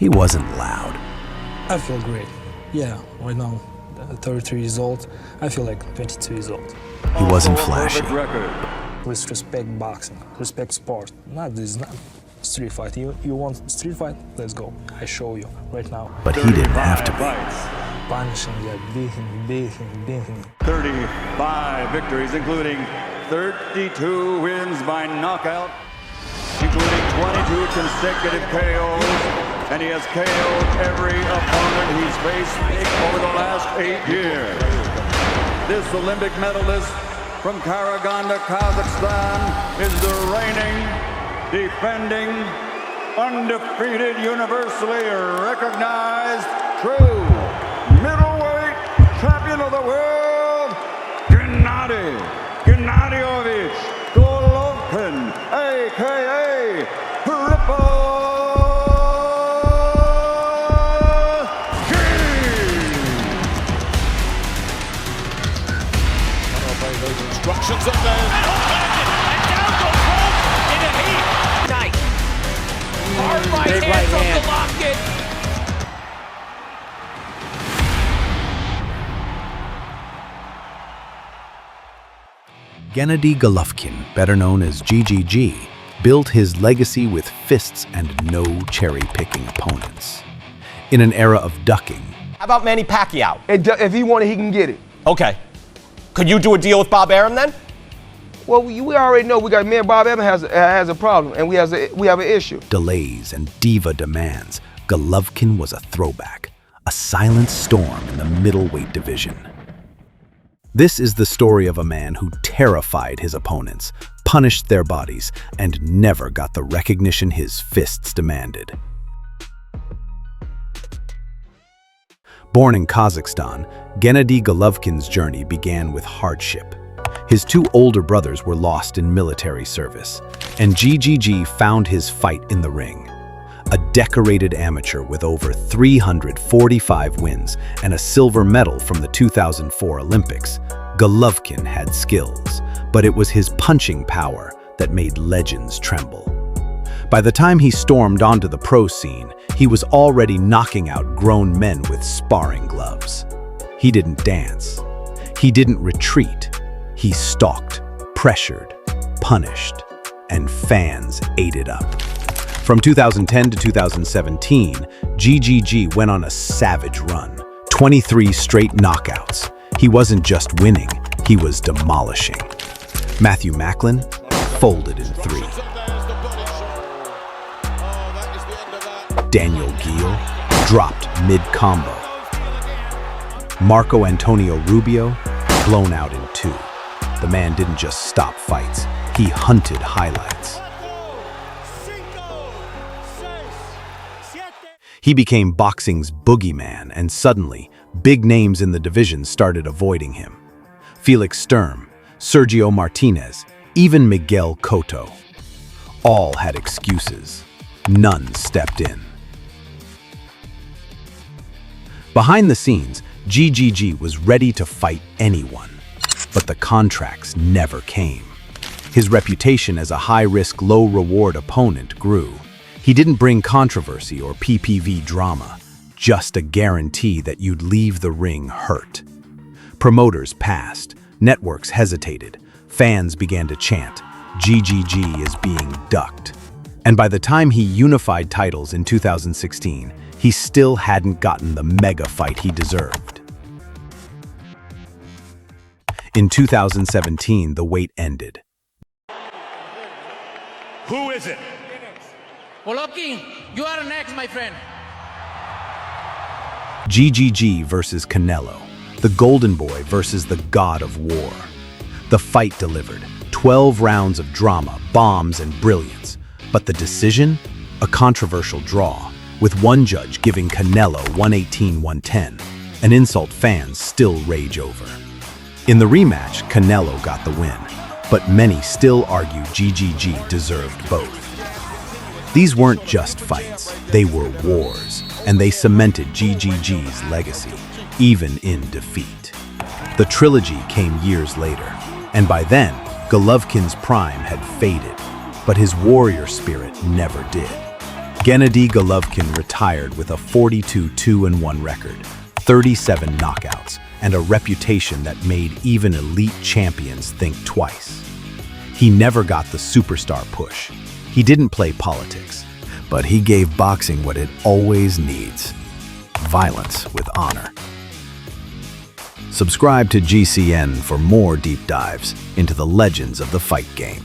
he wasn't loud. I feel great. Yeah, right now, 33 years old. I feel like 22 years old. He wasn't flashy. Please respect boxing, respect sport. This is not street fight. You want street fight? Let's go. I show you right now. But he didn't have to be. Punishing, yeah, beating. 35 victories, including 32 wins by knockout, including 22 consecutive KOs, and he has KO'd every opponent he's faced over the last 8 years. This Olympic medalist from Karaganda, Kazakhstan, is the reigning, defending, undefeated, universally recognized, true middleweight champion of the world, Gennady Golovkin, a.k.a. Triple G! Instructions up there. And down goes Holt in a heat. Nice. Hard right hand from Golovkin. Gennady Golovkin, better known as GGG, built his legacy with fists and no cherry-picking opponents. In an era of ducking. How about Manny Pacquiao? If he wanted, he can get it. Okay. Could you do a deal with Bob Arum then? Well, we already know me and Bob Arum has a problem, and we have an issue. Delays and diva demands, Golovkin was a throwback, a silent storm in the middleweight division. This is the story of a man who terrified his opponents, punished their bodies, and never got the recognition his fists demanded. Born in Kazakhstan, Gennady Golovkin's journey began with hardship. His two older brothers were lost in military service, and GGG found his fight in the ring. A decorated amateur with over 345 wins and a silver medal from the 2004 Olympics, Golovkin had skills, but it was his punching power that made legends tremble. By the time he stormed onto the pro scene, he was already knocking out grown men with sparring gloves. He didn't dance. He didn't retreat. He stalked, pressured, punished, and fans ate it up. From 2010 to 2017, GGG went on a savage run. 23 straight knockouts. He wasn't just winning, he was demolishing. Matthew Macklin folded in 3. Daniel Gill dropped mid-combo. Marco Antonio Rubio blown out in 2. The man didn't just stop fights, he hunted highlights. He became boxing's boogeyman, and suddenly, big names in the division started avoiding him. Felix Sturm, Sergio Martinez, even Miguel Cotto. All had excuses. None stepped in. Behind the scenes, GGG was ready to fight anyone, but the contracts never came. His reputation as a high-risk, low-reward opponent grew. He didn't bring controversy or PPV drama, just a guarantee that you'd leave the ring hurt. Promoters passed, networks hesitated, fans began to chant, GGG is being ducked. And by the time he unified titles in 2016, he still hadn't gotten the mega fight he deserved. In 2017, the wait ended. Who is it? Golovkin, you are next, my friend. GGG versus Canelo, the Golden Boy versus the God of War. The fight delivered, 12 rounds of drama, bombs, and brilliance. But the decision? A controversial draw, with one judge giving Canelo 118-110, an insult fans still rage over. In the rematch, Canelo got the win, but many still argue GGG deserved both. These weren't just fights, they were wars, and they cemented GGG's legacy, even in defeat. The trilogy came years later, and by then, Golovkin's prime had faded, but his warrior spirit never did. Gennady Golovkin retired with a 42-2-1 record, 37 knockouts, and a reputation that made even elite champions think twice. He never got the superstar push. He didn't play politics, but he gave boxing what it always needs: violence with honor. Subscribe to GCN for more deep dives into the legends of the fight game.